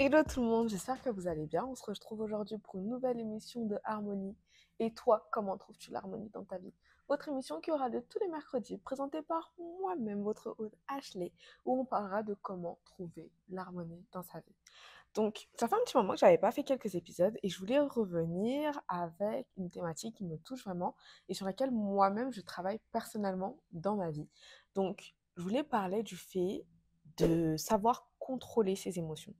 Hello tout le monde, j'espère que vous allez bien. On se retrouve aujourd'hui pour une nouvelle émission de Harmonie. Et toi, comment trouves-tu l'harmonie dans ta vie? Votre émission qui aura lieu tous les mercredis, présentée par moi-même, votre hôte Ashley, où on parlera de comment trouver l'harmonie dans sa vie. Donc, ça fait un petit moment que j'avais pas fait quelques épisodes et je voulais revenir avec une thématique qui me touche vraiment et sur laquelle moi-même je travaille personnellement dans ma vie. Donc, je voulais parler du fait de savoir contrôler ses émotions.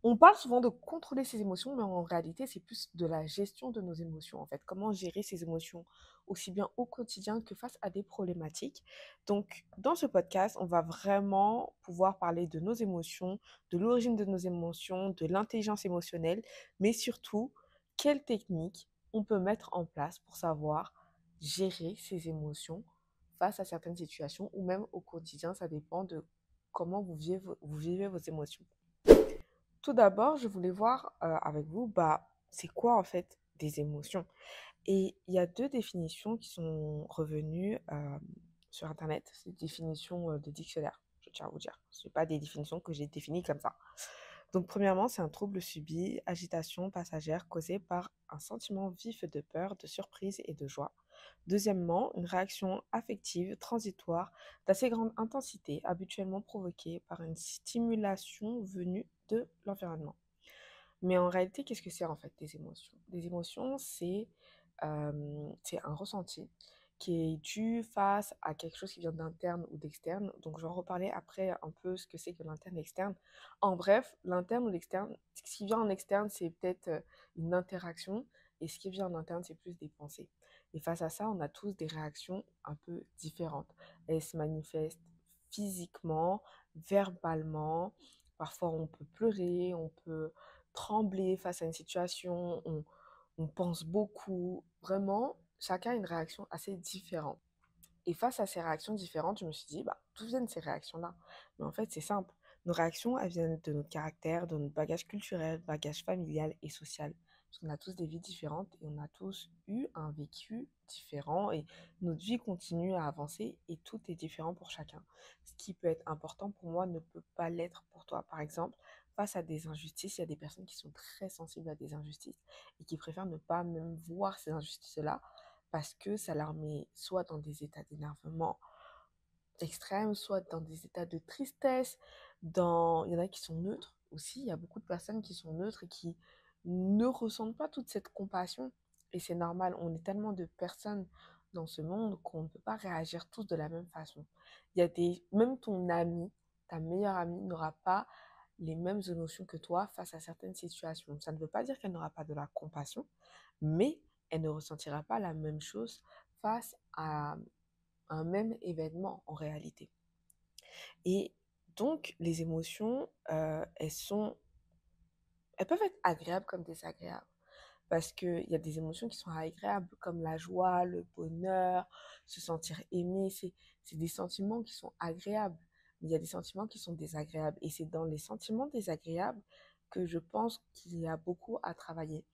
On parle souvent de contrôler ses émotions, mais en réalité, c'est plus de la gestion de nos émotions, en fait. Comment gérer ses émotions, aussi bien au quotidien que face à des problématiques. Donc, dans ce podcast, on va vraiment pouvoir parler de nos émotions, de l'origine de nos émotions, de l'intelligence émotionnelle, mais surtout, quelles techniques on peut mettre en place pour savoir gérer ses émotions face à certaines situations ou même au quotidien. Ça dépend de comment vous vivez vos émotions. Tout d'abord, je voulais voir avec vous, c'est quoi en fait des émotions? Et il y a deux définitions qui sont revenues sur Internet, c'est des définitions de dictionnaire, je tiens à vous dire. Ce n'est pas des définitions que j'ai définies comme ça. Donc, premièrement, c'est un trouble subi, agitation passagère causée par un sentiment vif de peur, de surprise et de joie. Deuxièmement, une réaction affective transitoire d'assez grande intensité, habituellement provoquée par une stimulation venue de l'environnement. Mais en réalité, qu'est-ce que c'est en fait des émotions? Des émotions, c'est un ressenti qui est dû face à quelque chose qui vient d'interne ou d'externe. Donc, je vais en reparler après un peu ce que c'est que l'interne et l'externe. En bref, l'interne ou l'externe, ce qui vient en externe, c'est peut-être une interaction, et ce qui vient en interne, c'est plus des pensées. Et face à ça, on a tous des réactions un peu différentes. Elles se manifestent physiquement, verbalement. Parfois, on peut pleurer, on peut trembler face à une situation, on pense beaucoup. Vraiment, chacun a une réaction assez différente. Et face à ces réactions différentes, je me suis dit, d'où viennent ces réactions-là? Mais en fait, c'est simple. Nos réactions, elles viennent de notre caractère, de notre bagage culturel, bagage familial et social. Parce qu'on a tous des vies différentes et on a tous eu un vécu différent et notre vie continue à avancer et tout est différent pour chacun. Ce qui peut être important pour moi ne peut pas l'être pour toi. Par exemple, face à des injustices, il y a des personnes qui sont très sensibles à des injustices et qui préfèrent ne pas même voir ces injustices-là parce que ça leur met soit dans des états d'énervement extrêmes, soit dans des états de tristesse. Il y en a qui sont neutres aussi. Il y a beaucoup de personnes qui sont neutres et qui ne ressentent pas toute cette compassion. Et c'est normal, on est tellement de personnes dans ce monde qu'on ne peut pas réagir tous de la même façon. Même ton ami, ta meilleure amie n'aura pas les mêmes émotions que toi face à certaines situations. Ça ne veut pas dire qu'elle n'aura pas de la compassion, mais elle ne ressentira pas la même chose face à un même événement en réalité. Et donc, les émotions, elles peuvent être agréables comme désagréables. Parce qu'il y a des émotions qui sont agréables, comme la joie, le bonheur, se sentir aimé. C'est des sentiments qui sont agréables. Mais il y a des sentiments qui sont désagréables. Et c'est dans les sentiments désagréables que je pense qu'il y a beaucoup à travailler.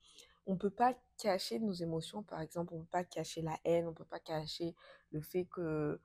On ne peut pas cacher nos émotions, par exemple, on ne peut pas cacher la haine, on ne peut pas cacher le fait que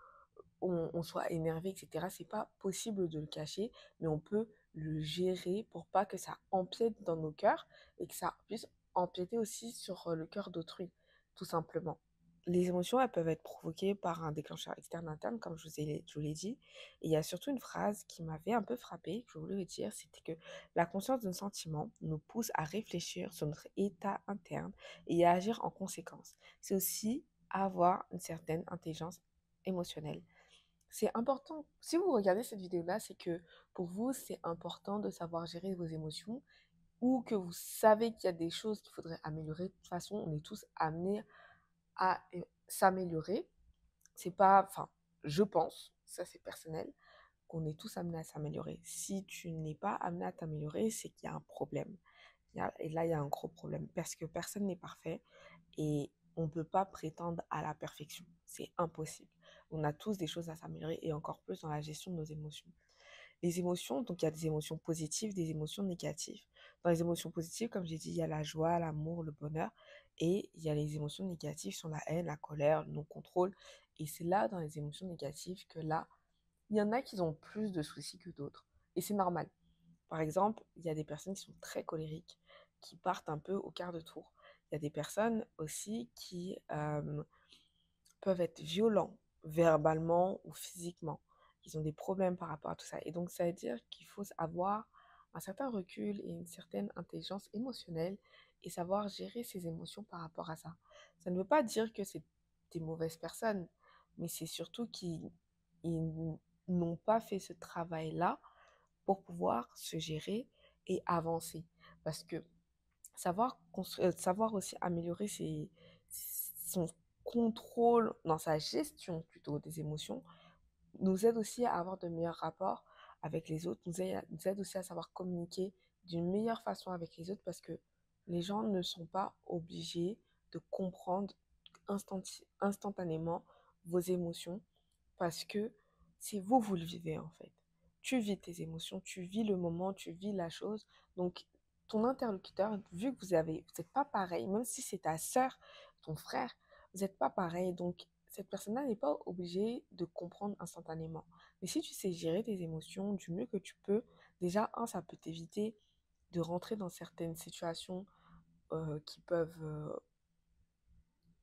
on soit énervé, etc. C'est pas possible de le cacher, mais on peut le gérer pour pas que ça empiète dans nos cœurs et que ça puisse empiéter aussi sur le cœur d'autrui, tout simplement. Les émotions, elles peuvent être provoquées par un déclencheur externe-interne, comme je vous l'ai dit. Et il y a surtout une phrase qui m'avait un peu frappée, que je voulais vous dire, c'était que la conscience d'un sentiment nous pousse à réfléchir sur notre état interne et à agir en conséquence. C'est aussi avoir une certaine intelligence émotionnelle. C'est important. Si vous regardez cette vidéo-là, c'est que pour vous, c'est important de savoir gérer vos émotions ou que vous savez qu'il y a des choses qu'il faudrait améliorer. De toute façon, on est tous amenés à s'améliorer. C'est pas, enfin, je pense, ça c'est personnel, qu'on est tous amenés à s'améliorer. Si tu n'es pas amené à t'améliorer, c'est qu'il y a un problème. Et là, il y a un gros problème parce que personne n'est parfait et on ne peut pas prétendre à la perfection. C'est impossible. On a tous des choses à s'améliorer et encore plus dans la gestion de nos émotions. Les émotions, donc il y a des émotions positives, des émotions négatives. Dans les émotions positives, comme j'ai dit, il y a la joie, l'amour, le bonheur. Et il y a les émotions négatives, sont la haine, la colère, le non-contrôle. Et c'est là, dans les émotions négatives, que là, il y en a qui ont plus de soucis que d'autres. Et c'est normal. Par exemple, il y a des personnes qui sont très colériques, qui partent un peu au quart de tour. Il y a des personnes aussi qui peuvent être violents verbalement ou physiquement. Ils ont des problèmes par rapport à tout ça. Et donc, ça veut dire qu'il faut avoir un certain recul et une certaine intelligence émotionnelle et savoir gérer ses émotions par rapport à ça. Ça ne veut pas dire que c'est des mauvaises personnes, mais c'est surtout qu'ils n'ont pas fait ce travail-là pour pouvoir se gérer et avancer. Parce que savoir aussi améliorer son contrôle, dans sa gestion plutôt des émotions, nous aide aussi à avoir de meilleurs rapports avec les autres, nous aide aussi à savoir communiquer d'une meilleure façon avec les autres parce que les gens ne sont pas obligés de comprendre instantanément vos émotions parce que c'est vous, vous le vivez en fait. Tu vis tes émotions, tu vis le moment, tu vis la chose. Donc, ton interlocuteur, vu que vous n'êtes pas pareil, même si c'est ta sœur, ton frère, vous n'êtes pas pareil. Donc, cette personne-là n'est pas obligée de comprendre instantanément. Mais si tu sais gérer tes émotions du mieux que tu peux, déjà, ça peut t'éviter de rentrer dans certaines situations qui peuvent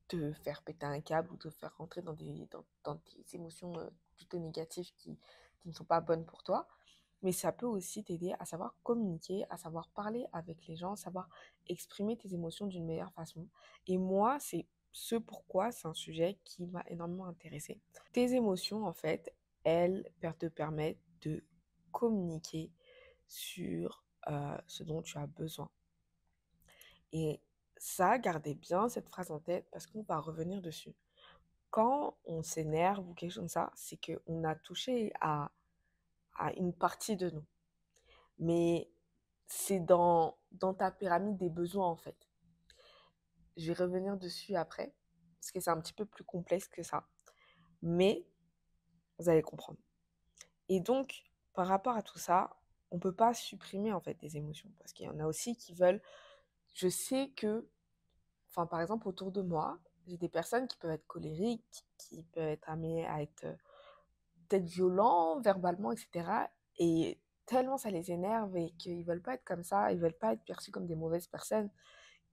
te faire péter un câble ou te faire rentrer dans des émotions plutôt négatives qui ne sont pas bonnes pour toi. Mais ça peut aussi t'aider à savoir communiquer, à savoir parler avec les gens, savoir exprimer tes émotions d'une meilleure façon. Et moi, c'est ce pourquoi c'est un sujet qui m'a énormément intéressée. Tes émotions, en fait, elles te permettent de communiquer sur ce dont tu as besoin. Et ça, gardez bien cette phrase en tête parce qu'on va revenir dessus. Quand on s'énerve ou quelque chose comme ça, c'est qu'on a touché à une partie de nous. Mais c'est dans ta pyramide des besoins, en fait. Je vais revenir dessus après, parce que c'est un petit peu plus complexe que ça. Mais vous allez comprendre. Et donc, par rapport à tout ça, on ne peut pas supprimer, en fait, des émotions. Parce qu'il y en a aussi qui veulent... Je sais que, enfin, par exemple, autour de moi, j'ai des personnes qui peuvent être colériques, qui peuvent être amenées à être peut-être violents verbalement, etc. Et tellement ça les énerve et qu'ils veulent pas être comme ça, ils veulent pas être perçus comme des mauvaises personnes.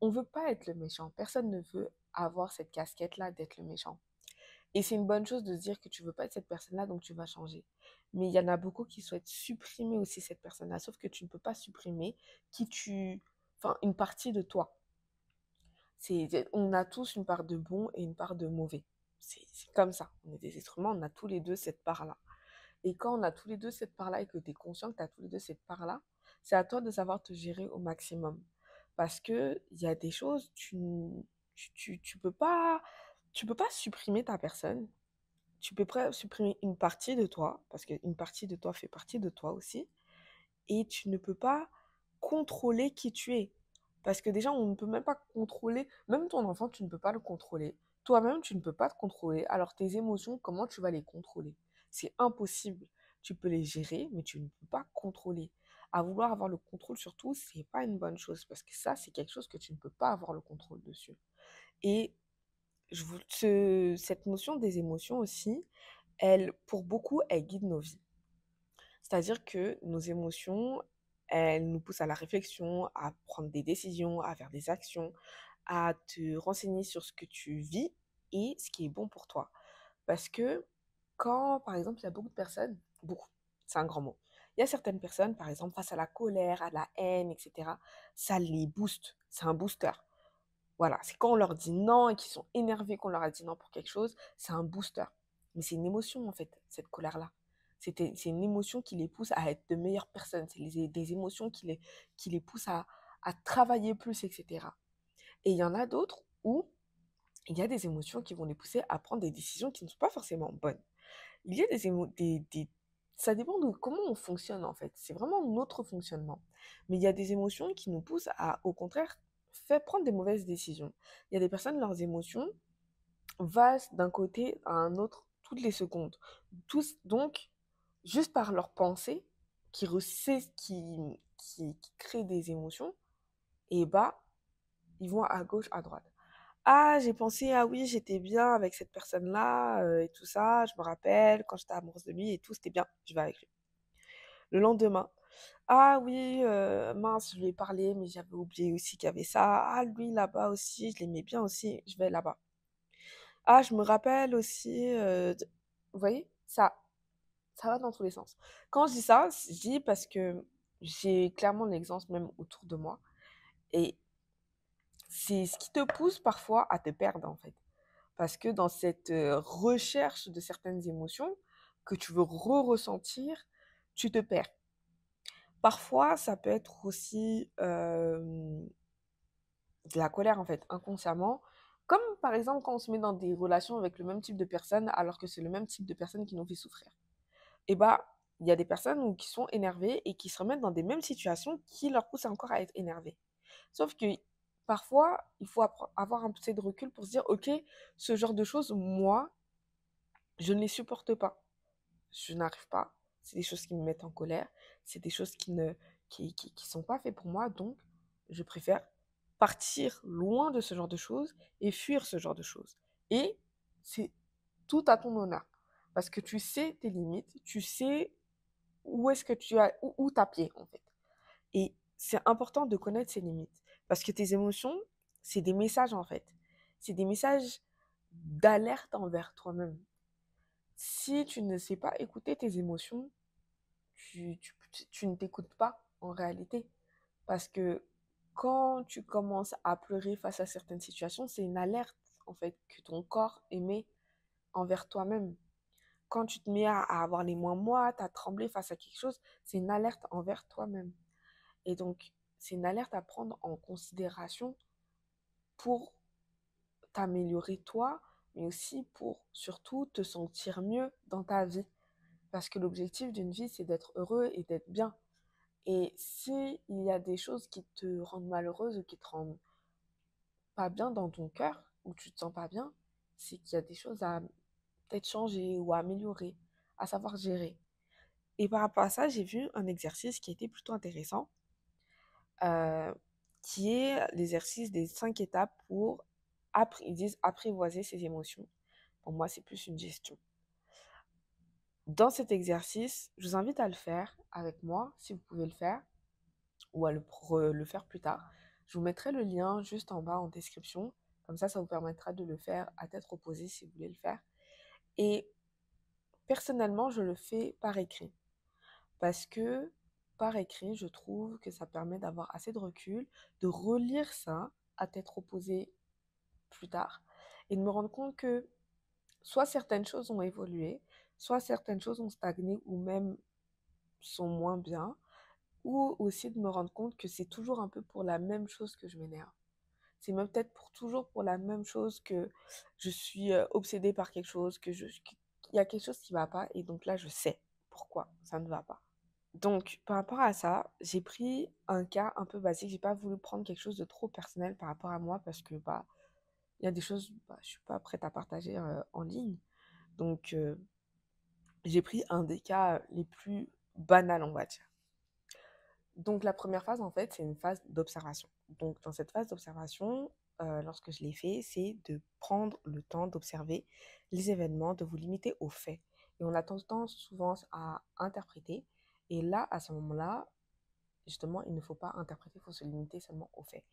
On veut pas être le méchant. Personne ne veut avoir cette casquette-là d'être le méchant. Et c'est une bonne chose de se dire que tu veux pas être cette personne-là, donc tu vas changer. Mais il y en a beaucoup qui souhaitent supprimer aussi cette personne-là, sauf que tu ne peux pas supprimer enfin, une partie de toi. On a tous une part de bon et une part de mauvais. C'est comme ça. On est des êtres humains, on a tous les deux cette part-là. Et quand on a tous les deux cette part-là et que tu es conscient que tu as tous les deux cette part-là, c'est à toi de savoir te gérer au maximum. Parce que il y a des choses, tu peux pas supprimer ta personne. Tu peux pas supprimer une partie de toi, parce qu'une partie de toi fait partie de toi aussi. Et tu ne peux pas contrôler qui tu es. Parce que déjà, on ne peut même pas contrôler, même ton enfant, tu ne peux pas le contrôler. Toi-même, tu ne peux pas te contrôler. Alors tes émotions, comment tu vas les contrôler? C'est impossible. Tu peux les gérer, mais tu ne peux pas contrôler. À vouloir avoir le contrôle sur tout, c'est pas une bonne chose. Parce que ça, c'est quelque chose que tu ne peux pas avoir le contrôle dessus. Et cette notion des émotions aussi, elle, pour beaucoup, elle guide nos vies. C'est-à-dire que nos émotions, elles nous poussent à la réflexion, à prendre des décisions, à faire des actions, à te renseigner sur ce que tu vis et ce qui est bon pour toi. Parce que quand, par exemple, il y a beaucoup de personnes, beaucoup, c'est un grand mot, il y a certaines personnes, par exemple, face à la colère, à la haine, etc., ça les booste, c'est un booster. Voilà, c'est quand on leur dit non et qu'ils sont énervés qu'on leur a dit non pour quelque chose, c'est un booster. Mais c'est une émotion en fait, cette colère-là. C'est une émotion qui les pousse à être de meilleures personnes. C'est des émotions qui les poussent à travailler plus, etc. Et il y en a d'autres où il y a des émotions qui vont les pousser à prendre des décisions qui ne sont pas forcément bonnes. Il y a ça dépend de comment on fonctionne en fait. C'est vraiment notre fonctionnement. Mais il y a des émotions qui nous poussent à, au contraire, faire prendre des mauvaises décisions. Il y a des personnes, leurs émotions vont d'un côté à un autre toutes les secondes. Donc, juste par leur pensée, qui créent des émotions, et bah, ils vont à gauche, à droite. Ah, j'ai pensé, ah oui, j'étais bien avec cette personne-là, et tout ça, je me rappelle, quand j'étais amoureuse de lui et tout, c'était bien, je vais avec lui. Le lendemain, Ah oui, mince, je lui ai parlé, mais j'avais oublié aussi qu'il y avait ça. Ah lui là-bas aussi, je l'aimais bien aussi, je vais là-bas. Ah, je me rappelle aussi, vous voyez? Ça va dans tous les sens. Quand je dis ça, je dis parce que j'ai clairement l'exemple même autour de moi et c'est ce qui te pousse parfois à te perdre, en fait. Parce que dans cette, recherche de certaines émotions que tu veux ressentir, tu te perds. Parfois, ça peut être aussi, de la colère, en fait, inconsciemment. Comme, par exemple, quand on se met dans des relations avec le même type de personne, alors que c'est le même type de personne qui nous fait souffrir. Et bah, il y a des personnes qui sont énervées et qui se remettent dans des mêmes situations qui leur poussent encore à être énervées. Sauf que parfois, il faut avoir un peu de recul pour se dire, ok, ce genre de choses, moi, je ne les supporte pas. Je n'arrive pas. C'est des choses qui me mettent en colère. C'est des choses qui sont pas faites pour moi. Donc, je préfère partir loin de ce genre de choses et fuir ce genre de choses. Et c'est tout à ton honneur. Parce que tu sais tes limites, tu sais où est-ce que tu as, où t'as pied, en fait. Et c'est important de connaître ses limites. Parce que tes émotions, c'est des messages, en fait. C'est des messages d'alerte envers toi-même. Si tu ne sais pas écouter tes émotions, tu ne t'écoutes pas en réalité. Parce que quand tu commences à pleurer face à certaines situations, c'est une alerte en fait que ton corps émet envers toi-même. Quand tu te mets à avoir les moins moites, à trembler face à quelque chose, c'est une alerte envers toi-même. Et donc, c'est une alerte à prendre en considération pour t'améliorer toi, mais aussi pour surtout te sentir mieux dans ta vie. Parce que l'objectif d'une vie, c'est d'être heureux et d'être bien. Et si il y a des choses qui te rendent malheureuse ou qui te rendent pas bien dans ton cœur, ou tu te sens pas bien, c'est qu'il y a des choses à peut-être changer ou à améliorer, à savoir gérer. Et par rapport à ça, j'ai vu un exercice qui était plutôt intéressant, euh, qui est l'exercice des 5 étapes pour, ils disent, apprivoiser ses émotions. Pour moi, c'est plus une gestion. Dans cet exercice, je vous invite à le faire avec moi, si vous pouvez le faire, ou à le faire plus tard. Je vous mettrai le lien juste en bas en description. Comme ça vous permettra de le faire à tête reposée si vous voulez le faire. Et personnellement, je le fais par écrit. Parce que par écrit, je trouve que ça permet d'avoir assez de recul, de relire ça à tête reposée plus tard et de me rendre compte que soit certaines choses ont évolué, soit certaines choses ont stagné ou même sont moins bien, ou aussi de me rendre compte que c'est toujours un peu pour la même chose que je m'énerve. C'est même peut-être pour toujours pour la même chose que je suis obsédée par quelque chose, qu'il y a quelque chose qui ne va pas et donc là je sais pourquoi ça ne va pas. Donc par rapport à ça, j'ai pris un cas un peu basique, j'ai pas voulu prendre quelque chose de trop personnel par rapport à moi parce que bah il y a des choses je suis pas prête à partager en ligne. Donc j'ai pris un des cas les plus banals on va dire. Donc la première phase, en fait, c'est une phase d'observation. Donc dans cette phase d'observation, lorsque je l'ai fait, c'est de prendre le temps d'observer les événements, de vous limiter aux faits. Et on a tendance souvent à interpréter. Et là, à ce moment-là, justement, il ne faut pas interpréter, il faut se limiter seulement aux faits.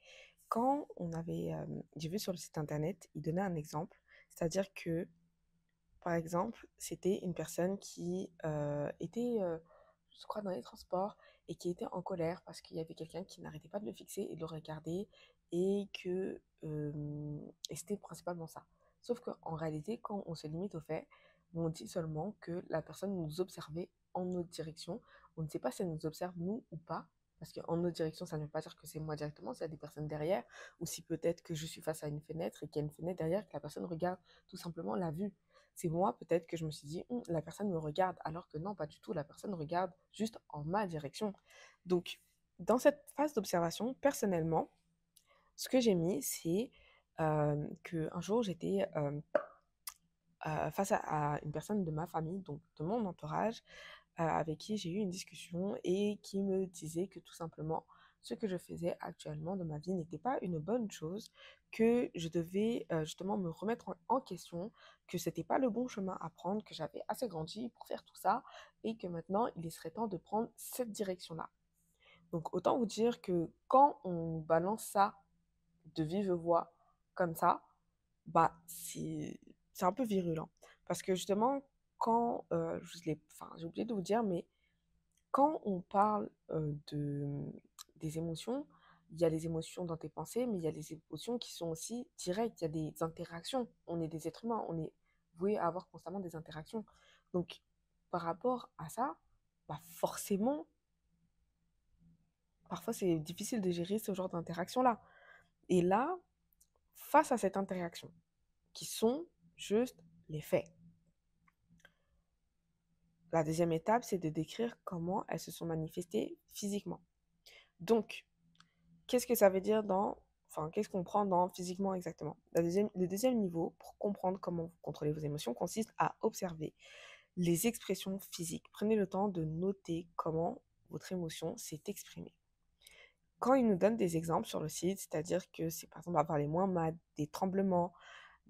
Quand on avait, j'ai vu sur le site internet, il donnait un exemple, c'est-à-dire que par exemple, c'était une personne qui était, je crois, dans les transports et qui était en colère parce qu'il y avait quelqu'un qui n'arrêtait pas de le fixer et de le regarder et que et c'était principalement ça. Sauf qu'en réalité, quand on se limite aux faits, on dit seulement que la personne nous observait en notre direction. On ne sait pas si elle nous observe nous ou pas. Parce qu'en notre direction, ça ne veut pas dire que c'est moi directement, s'il y a des personnes derrière, ou si peut-être que je suis face à une fenêtre et qu'il y a une fenêtre derrière, que la personne regarde tout simplement la vue. C'est moi peut-être que je me suis dit, la personne me regarde, alors que non, pas du tout, la personne regarde juste en ma direction. Donc, dans cette phase d'observation, personnellement, ce que j'ai mis, c'est qu'un jour, j'étais face à une personne de ma famille, donc de mon entourage, avec qui j'ai eu une discussion et qui me disait que tout simplement, ce que je faisais actuellement de ma vie n'était pas une bonne chose, que je devais justement me remettre en question, que c'était pas le bon chemin à prendre, que j'avais assez grandi pour faire tout ça et que maintenant il serait temps de prendre cette direction-là. Donc autant vous dire que quand on balance ça de vive voix comme ça, bah c'est un peu virulent. Parce que justement, quand, enfin, j'ai oublié de vous dire, mais quand on parle des émotions, il y a les émotions dans tes pensées, mais il y a les émotions qui sont aussi directes, il y a des interactions. On est des êtres humains, on est voué à avoir constamment des interactions. Donc, par rapport à ça, bah forcément, parfois c'est difficile de gérer ce genre d'interaction-là. Et là, face à cette interaction, qui sont juste les faits, la deuxième étape, c'est de décrire comment elles se sont manifestées physiquement. Donc, qu'est-ce que ça veut dire enfin, qu'est-ce qu'on prend dans physiquement exactement? Le deuxième niveau, pour comprendre comment vous contrôlez vos émotions, consiste à observer les expressions physiques. Prenez le temps de noter comment votre émotion s'est exprimée. Quand il nous donne des exemples sur le site, c'est-à-dire que c'est par exemple avoir les moins mal, des tremblements,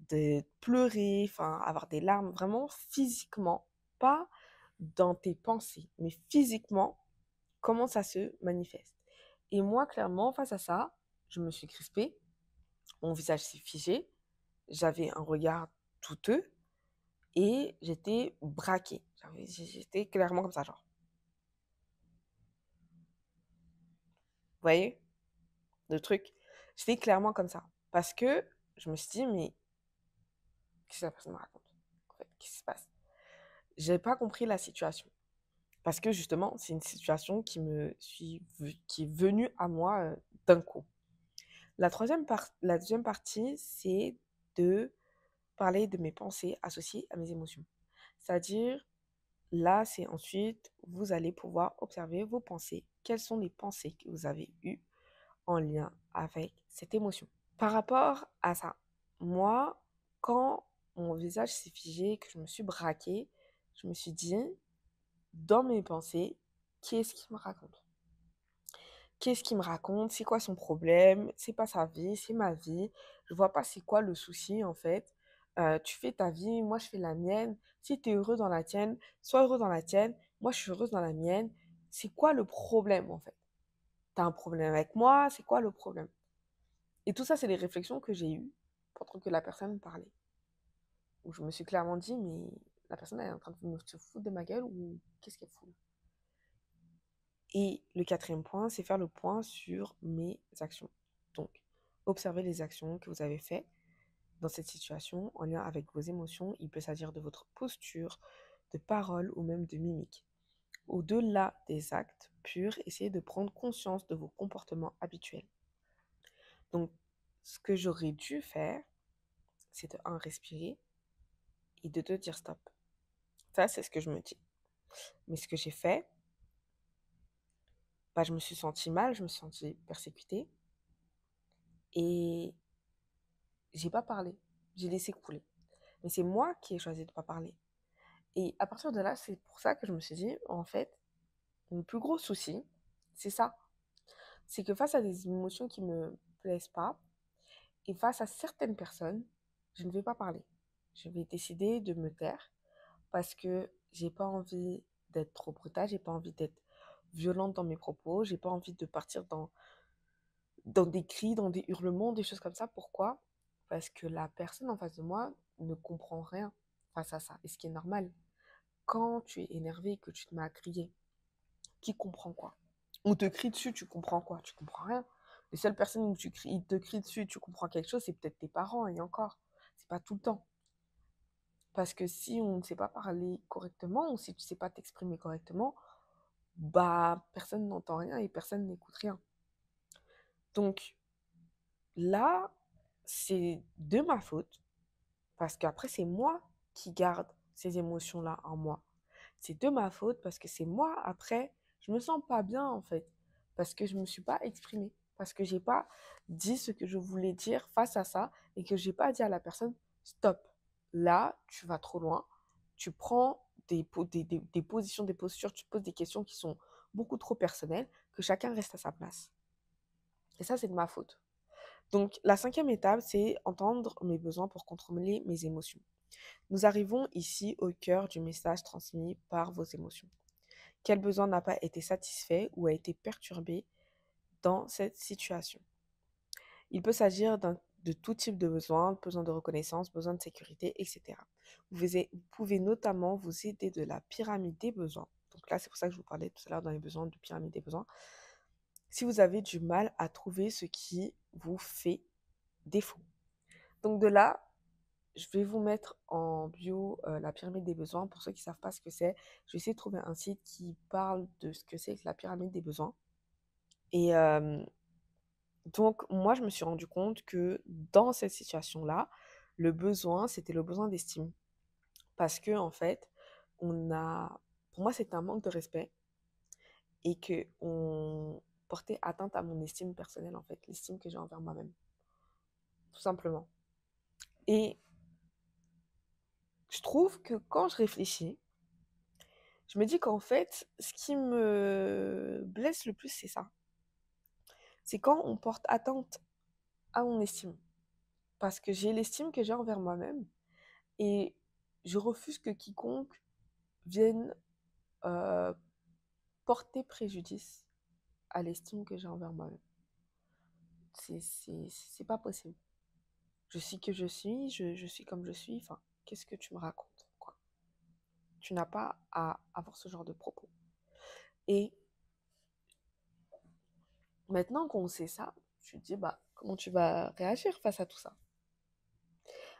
de pleurer, enfin avoir des larmes, vraiment physiquement, pas dans tes pensées, mais physiquement, comment ça se manifeste. Et moi, clairement, face à ça, je me suis crispée, mon visage s'est figé, j'avais un regard douteux et j'étais braquée. J'étais clairement comme ça, genre. Vous voyez le truc? J'étais clairement comme ça. Parce que je me suis dit, mais qu'est-ce que la personne me raconte? En fait, qu'est-ce qui se passe? J'ai pas compris la situation. Parce que justement, c'est une situation qui est venue à moi d'un coup. La deuxième partie, c'est de parler de mes pensées associées à mes émotions. C'est-à-dire, là, c'est ensuite, vous allez pouvoir observer vos pensées. Quelles sont les pensées que vous avez eues en lien avec cette émotion? Par rapport à ça, moi, quand mon visage s'est figé, que je me suis braquée, je me suis dit, dans mes pensées, qu'est-ce qu'il me raconte? Qu'est-ce qu'il me raconte? C'est quoi son problème? C'est pas sa vie, c'est ma vie. Je vois pas c'est quoi le souci en fait. Tu fais ta vie, moi je fais la mienne. Si tu es heureux dans la tienne, sois heureux dans la tienne. Moi je suis heureuse dans la mienne. C'est quoi le problème en fait? T'as un problème avec moi? C'est quoi le problème? Et tout ça, c'est les réflexions que j'ai eues pendant que la personne me parlait. Où je me suis clairement dit, mais la personne elle est en train de se foutre de ma gueule ou qu'est-ce qu'elle fout? Et le quatrième point, c'est faire le point sur mes actions. Donc, observez les actions que vous avez faites dans cette situation en lien avec vos émotions. Il peut s'agir de votre posture, de parole ou même de mimique. Au-delà des actes purs, essayez de prendre conscience de vos comportements habituels. Donc, ce que j'aurais dû faire, c'est de 1, respirer et de 2, dire stop. Ça, c'est ce que je me dis. Mais ce que j'ai fait, bah, je me suis sentie mal, je me suis sentie persécutée et j'ai pas parlé. J'ai laissé couler. Mais c'est moi qui ai choisi de pas parler. Et à partir de là, c'est pour ça que je me suis dit, en fait, mon plus gros souci, c'est ça. C'est que face à des émotions qui me plaisent pas, et face à certaines personnes, je ne vais pas parler. Je vais décider de me taire parce que j'ai pas envie d'être trop brutale, j'ai pas envie d'être violente dans mes propos, j'ai pas envie de partir dans des cris, dans des hurlements, des choses comme ça. Pourquoi? Parce que la personne en face de moi ne comprend rien face à ça. Et ce qui est normal. Quand tu es énervé et que tu te mets à crier, qui comprend quoi? On te crie dessus, tu comprends quoi? Tu comprends rien. Les seules personnes où ils te crient dessus, tu comprends quelque chose, c'est peut-être tes parents, et encore. C'est pas tout le temps. Parce que si on ne sait pas parler correctement, ou si tu ne sais pas t'exprimer correctement, bah personne n'entend rien et personne n'écoute rien. Donc là, c'est de ma faute, parce qu'après, c'est moi qui garde ces émotions-là en moi. C'est de ma faute parce que c'est moi, après, je me sens pas bien en fait. Parce que je me suis pas exprimée. Parce que j'ai pas dit ce que je voulais dire face à ça et que j'ai pas dit à la personne, stop, là, tu vas trop loin. Tu prends des positions, des postures, tu poses des questions qui sont beaucoup trop personnelles, que chacun reste à sa place. Et ça, c'est de ma faute. Donc, la cinquième étape, c'est entendre mes besoins pour contrôler mes émotions. Nous arrivons ici au cœur du message transmis par vos émotions. Quel besoin n'a pas été satisfait ou a été perturbé dans cette situation? Il peut s'agir de tout type de besoin de reconnaissance, besoin de sécurité, etc. Vous pouvez notamment vous aider de la pyramide des besoins. Donc là, c'est pour ça que je vous parlais tout à l'heure dans les besoins, de pyramide des besoins. Si vous avez du mal à trouver ce qui vous fait défaut. Donc de là, je vais vous mettre en bio la pyramide des besoins. Pour ceux qui ne savent pas ce que c'est, je vais essayer de trouver un site qui parle de ce que c'est que la pyramide des besoins. Et donc, moi, je me suis rendu compte que dans cette situation-là, le besoin, c'était le besoin d'estime. Parce que, en fait, pour moi, c'était un manque de respect et que on portait atteinte à mon estime personnelle, en fait, l'estime que j'ai envers moi-même, tout simplement. Et je trouve que quand je réfléchis, je me dis qu'en fait, ce qui me blesse le plus, c'est ça. C'est quand on porte atteinte à mon estime. Parce que j'ai l'estime que j'ai envers moi-même et je refuse que quiconque vienne euh, porter préjudice à l'estime que j'ai envers moi-même. C'est pas possible. Je suis que je suis comme je suis. Enfin, qu'est-ce que tu me racontes, quoi? Tu n'as pas à avoir ce genre de propos. Et maintenant qu'on sait ça, tu te dis, bah, comment tu vas réagir face à tout ça?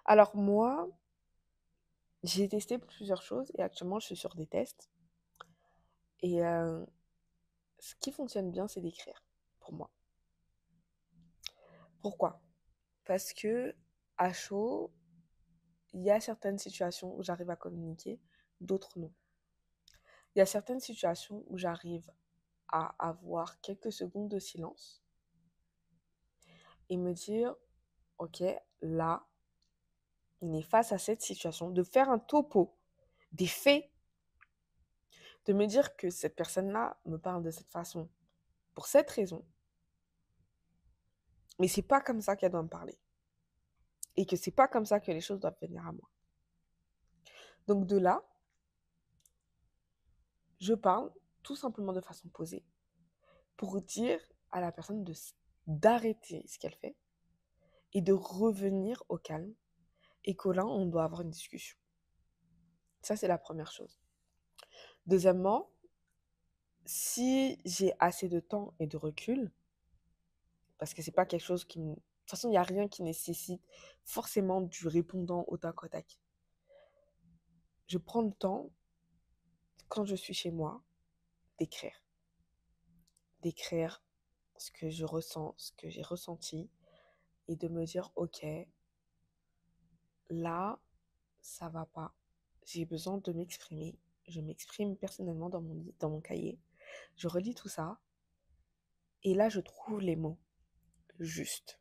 Alors moi, j'ai testé plusieurs choses et actuellement, je suis sur des tests. Et ce qui fonctionne bien, c'est d'écrire, pour moi. Pourquoi? Parce que à chaud, il y a certaines situations où j'arrive à communiquer, d'autres non. Il y a certaines situations où j'arrive à avoir quelques secondes de silence et me dire, ok, là, on est face à cette situation, de faire un topo des faits, de me dire que cette personne-là me parle de cette façon pour cette raison, mais c'est pas comme ça qu'elle doit me parler et que c'est pas comme ça que les choses doivent venir à moi. Donc de là, je parle tout simplement de façon posée pour dire à la personne d'arrêter ce qu'elle fait et de revenir au calme et que là, on doit avoir une discussion. Ça, c'est la première chose. Deuxièmement, si j'ai assez de temps et de recul, parce que c'est pas quelque chose qui me... De toute façon, il n'y a rien qui nécessite forcément du répondant au tac au tac. Je prends le temps, quand je suis chez moi, d'écrire. D'écrire ce que je ressens, ce que j'ai ressenti, et de me dire, ok, là, ça va pas. J'ai besoin de m'exprimer. Je m'exprime personnellement dans mon cahier. Je relis tout ça. Et là, je trouve les mots justes.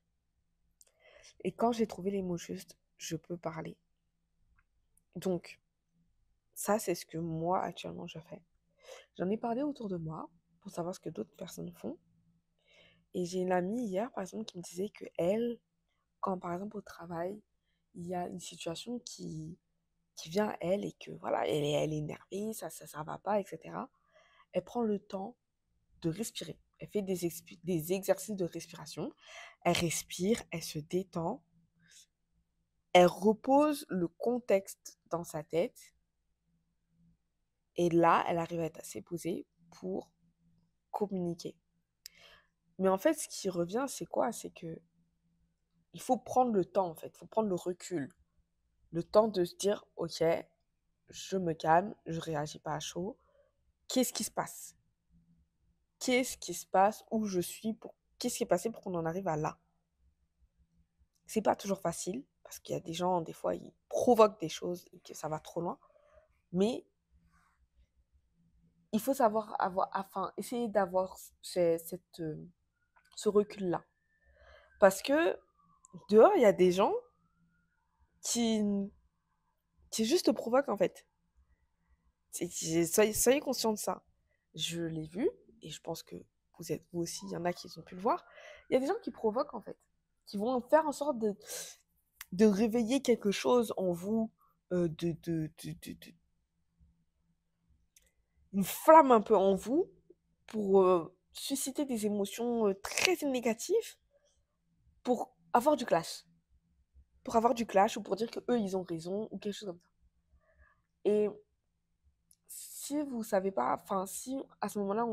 Et quand j'ai trouvé les mots justes, je peux parler. Donc, ça, c'est ce que moi, actuellement, je fais. J'en ai parlé autour de moi pour savoir ce que d'autres personnes font. Et j'ai une amie hier, par exemple, qui me disait que elle, quand par exemple au travail, il y a une situation qui vient à elle et que voilà, elle est énervée, ça va pas, etc. Elle prend le temps de respirer. Elle fait des exercices de respiration. Elle respire, elle se détend. Elle repose le contexte dans sa tête. Et là, elle arrive à être assez posée pour communiquer. Mais en fait, ce qui revient, c'est quoi? C'est que il faut prendre le temps, en fait. Il faut prendre le recul. Le temps de se dire, ok, je me calme, je réagis pas à chaud. Qu'est-ce qui se passe? Qu'est-ce qui se passe? Où je suis? Qu'est-ce qui est passé pour qu'on en arrive à là? C'est pas toujours facile, parce qu'il y a des gens, des fois, ils provoquent des choses et que ça va trop loin. Mais il faut essayer d'avoir ce recul-là. Parce que dehors, il y a des gens qui, qui juste provoquent, en fait. Soyez conscients de ça. Je l'ai vu, et je pense que vous aussi, il y en a qui ont pu le voir. Il y a des gens qui provoquent, en fait. Qui vont faire en sorte de réveiller quelque chose en vous, une flamme un peu en vous pour susciter des émotions très négatives pour avoir du clash. Pour avoir du clash ou pour dire que eux ils ont raison ou quelque chose comme ça. Et si vous savez pas, enfin si à ce moment-là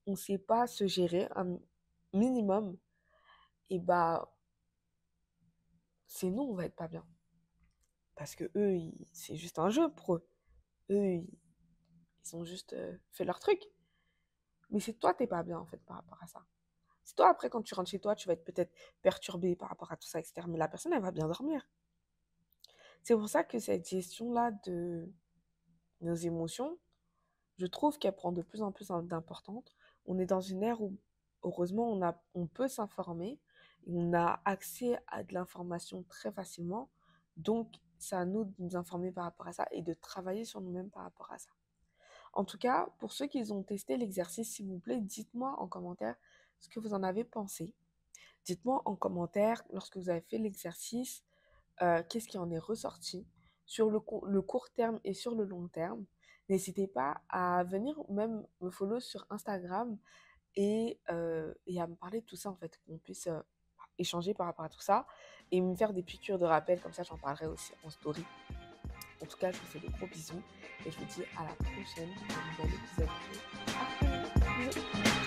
on sait pas se gérer un minimum, et bah c'est nous on va être pas bien. Parce que eux, c'est juste un jeu pour eux. Eux, ils ont juste fait leur truc. Mais c'est toi, t'es pas bien en fait par rapport à ça. C'est toi, après, quand tu rentres chez toi, tu vas être peut-être perturbé par rapport à tout ça, etc. Mais la personne, elle va bien dormir. C'est pour ça que cette gestion-là de nos émotions, je trouve qu'elle prend de plus en plus d'importance. On est dans une ère où, heureusement, on peut s'informer et on a accès à de l'information très facilement. Donc, c'est à nous de nous informer par rapport à ça et de travailler sur nous-mêmes par rapport à ça. En tout cas, pour ceux qui ont testé l'exercice, s'il vous plaît, dites-moi en commentaire ce que vous en avez pensé. Dites-moi en commentaire, lorsque vous avez fait l'exercice, qu'est-ce qui en est ressorti sur le court terme et sur le long terme. N'hésitez pas à venir même me follow sur Instagram et à me parler de tout ça, en fait, qu'on puisse échanger par rapport à tout ça et me faire des piqûres de rappel, comme ça j'en parlerai aussi en story. En tout cas, je vous fais des gros bisous et je vous dis à la prochaine pour un nouvel épisode de Harmonie. Bisous.